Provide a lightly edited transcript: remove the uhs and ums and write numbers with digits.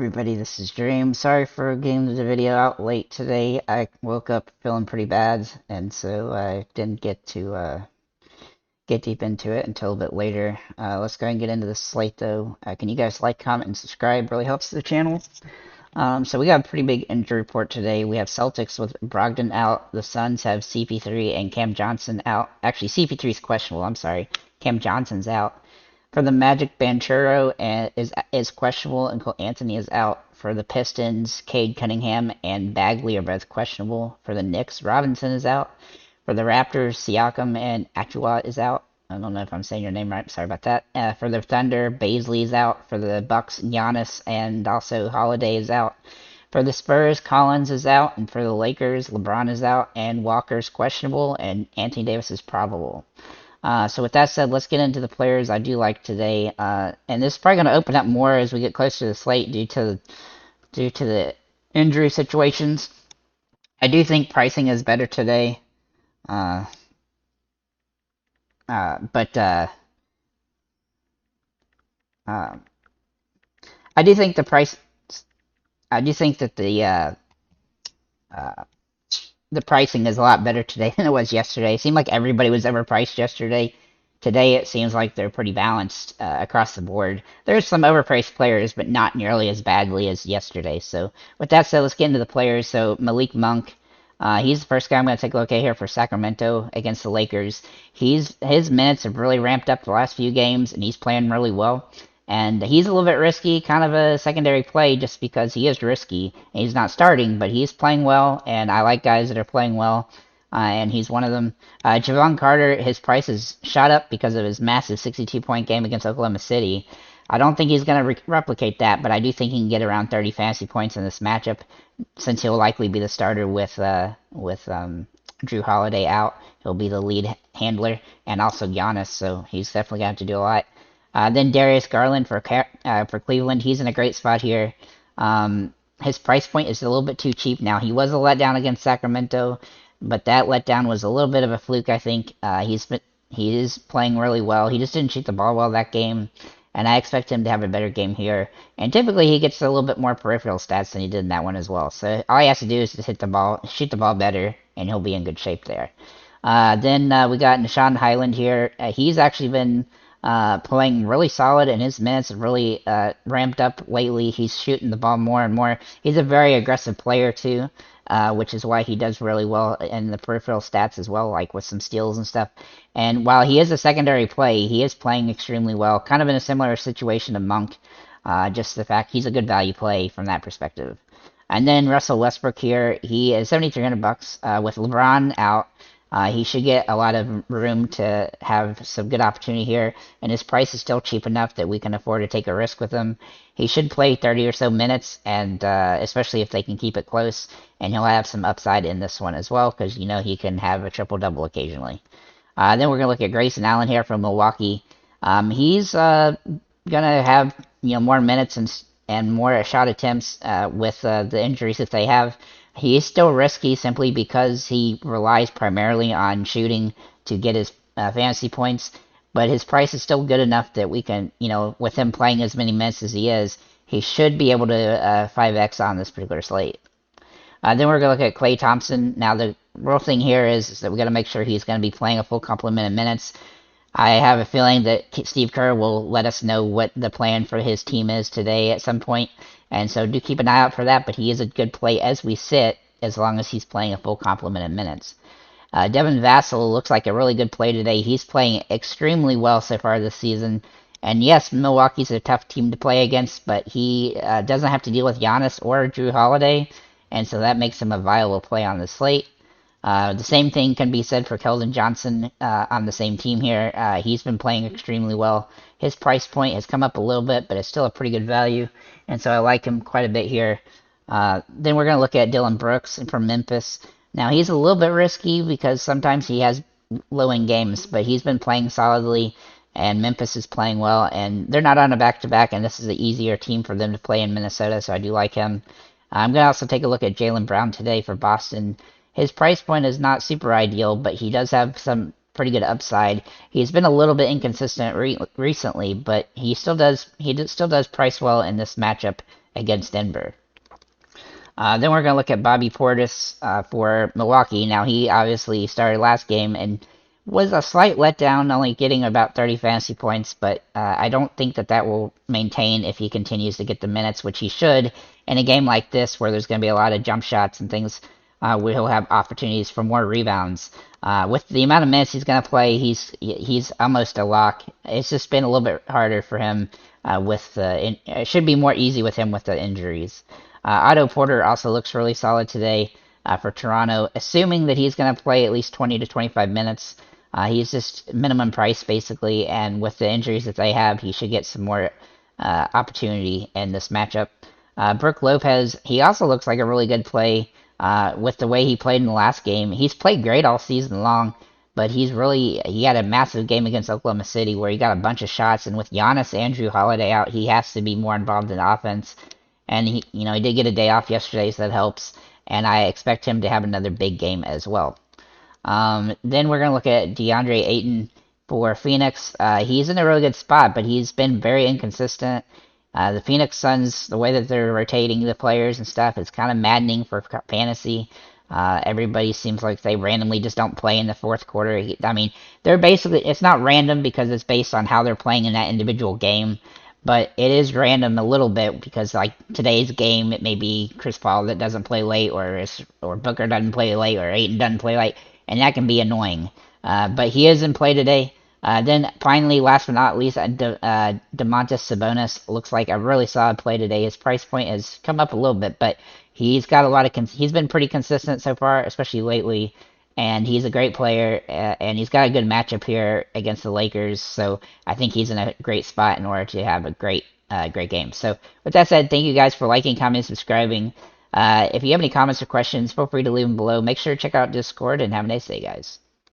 Everybody, this is Dream. Sorry for getting the video out late today. I woke up feeling pretty bad, and so I didn't get to get deep into it until a bit later. Let's go ahead and get into the slate, though. Can you guys like, comment, and subscribe? Really helps the channel. So we got a pretty big injury report today. We have Celtics with Brogdon out. The Suns have CP3 and Cam Johnson out. Actually, CP3 is questionable. I'm sorry. Cam Johnson's out. For the Magic, Banchero is questionable, and Cole Anthony is out. For the Pistons, Cade Cunningham and Bagley are both questionable. For the Knicks, Robinson is out. For the Raptors, Siakam and Achua is out. I don't know if I'm saying your name right. Sorry about that. For the Thunder, Baisley is out. For the Bucks, Giannis and also Holiday is out. For the Spurs, Collins is out. And for the Lakers, LeBron is out. And Walker's questionable. And Anthony Davis is probable. So with that said, let's get into the players I do like today. And this is probably going to open up more as we get closer to the slate due to the injury situations. I do think pricing is better today. But I do think the price. I do think that the pricing is a lot better today than it was yesterday. It seemed like everybody was overpriced yesterday. Today it seems like they're pretty balanced across the board. There's some overpriced players, but not nearly as badly as yesterday. So with that said, let's get into the players. So Malik Monk, he's the first guy I'm going to take a look at here for Sacramento against the Lakers. His minutes have really ramped up the last few games, and he's playing really well. And he's a little bit risky, kind of a secondary play just because he is risky. And he's not starting, but he's playing well, and I like guys that are playing well, and he's one of them. Javon Carter, his price has shot up because of his massive 62-point game against Oklahoma City. I don't think he's going to replicate that, but I do think he can get around 30 fantasy points in this matchup, since he'll likely be the starter with Drew Holiday out. He'll be the lead handler, and also Giannis, so he's definitely going to have to do a lot. Then Darius Garland for Cleveland. He's in a great spot here. His price point is a little bit too cheap now. He was a letdown against Sacramento, but that letdown was a little bit of a fluke, I think. He is playing really well. He just didn't shoot the ball well that game, and I expect him to have a better game here. And typically he gets a little bit more peripheral stats than he did in that one as well. So all he has to do is just shoot the ball better, and he'll be in good shape there. Then we got Nishan Highland here. He's actually been playing really solid, and his minutes have really ramped up lately. He's shooting the ball more and more. He's a very aggressive player too, which is why he does really well in the peripheral stats as well, like with some steals and stuff. And while he is a secondary play, he is playing extremely well, kind of in a similar situation to Monk. Just the fact he's a good value play from that perspective. And then Russell Westbrook here, he is $7,300 with LeBron out. He should get a lot of room to have some good opportunity here, and his price is still cheap enough that we can afford to take a risk with him. He should play 30 or so minutes, and especially if they can keep it close, and he'll have some upside in this one as well, because you know he can have a triple-double occasionally. Then we're going to look at Grayson Allen here from Milwaukee. He's going to have more minutes and more shot attempts with the injuries that they have. He is still risky simply because he relies primarily on shooting to get his fantasy points, but his price is still good enough that we can, with him playing as many minutes as he is, he should be able to 5x on this particular slate. Then we're going to look at Klay Thompson. Now, the real thing here is that we got to make sure he's going to be playing a full complement of minutes. I have a feeling that Steve Kerr will let us know what the plan for his team is today at some point, and so do keep an eye out for that, but he is a good play as we sit, as long as he's playing a full complement of minutes. Devin Vassell looks like a really good play today. He's playing extremely well so far this season, and yes, Milwaukee's a tough team to play against, but he doesn't have to deal with Giannis or Drew Holiday, and so that makes him a viable play on the slate. The same thing can be said for Keldon Johnson on the same team here. He's been playing extremely well. His price point has come up a little bit, but it's still a pretty good value, and so I like him quite a bit here. Then we're going to look at Dylan Brooks from Memphis. Now, he's a little bit risky because sometimes he has low-end games, but he's been playing solidly, and Memphis is playing well, and they're not on a back-to-back, and this is an easier team for them to play in Minnesota, so I do like him. I'm going to also take a look at Jaylen Brown today for Boston. His price point is not super ideal, but he does have some pretty good upside. He's been a little bit inconsistent recently, but he still does price well in this matchup against Denver. Then we're going to look at Bobby Portis for Milwaukee. Now, he obviously started last game and was a slight letdown, only getting about 30 fantasy points, but I don't think that will maintain if he continues to get the minutes, which he should. In a game like this, where there's going to be a lot of jump shots and things, we'll have opportunities for more rebounds. With the amount of minutes he's going to play, he's almost a lock. It's just been a little bit harder for him it should be more easy with him with the injuries. Otto Porter also looks really solid today for Toronto, assuming that he's going to play at least 20 to 25 minutes. He's just minimum price, basically, and with the injuries that they have, he should get some more opportunity in this matchup. Brook Lopez, he also looks like a really good play with the way he played in the last game. He's played great all season long, but he had a massive game against Oklahoma City where he got a bunch of shots, and with Giannis and Jrue Holiday out, he has to be more involved in the offense. And he did get a day off yesterday, so that helps. And I expect him to have another big game as well. Then we're going to look at DeAndre Ayton for Phoenix. He's in a really good spot, but he's been very inconsistent. The Phoenix Suns, the way that they're rotating the players and stuff, is kind of maddening for fantasy. Everybody seems like they randomly just don't play in the fourth quarter. I mean, it's not random because it's based on how they're playing in that individual game. But it is random a little bit because, like, today's game, it may be Chris Paul that doesn't play late, or Booker doesn't play late, or Ayton doesn't play late, and that can be annoying. But he is in play today. Then, finally, last but not least, Domantas Sabonis looks like a really solid play today. His price point has come up a little bit, but he's got a lot of he's been pretty consistent so far, especially lately. And he's a great player, and he's got a good matchup here against the Lakers. So I think he's in a great spot in order to have a great game. So with that said, thank you guys for liking, commenting, subscribing. If you have any comments or questions, feel free to leave them below. Make sure to check out Discord, and have a nice day, guys.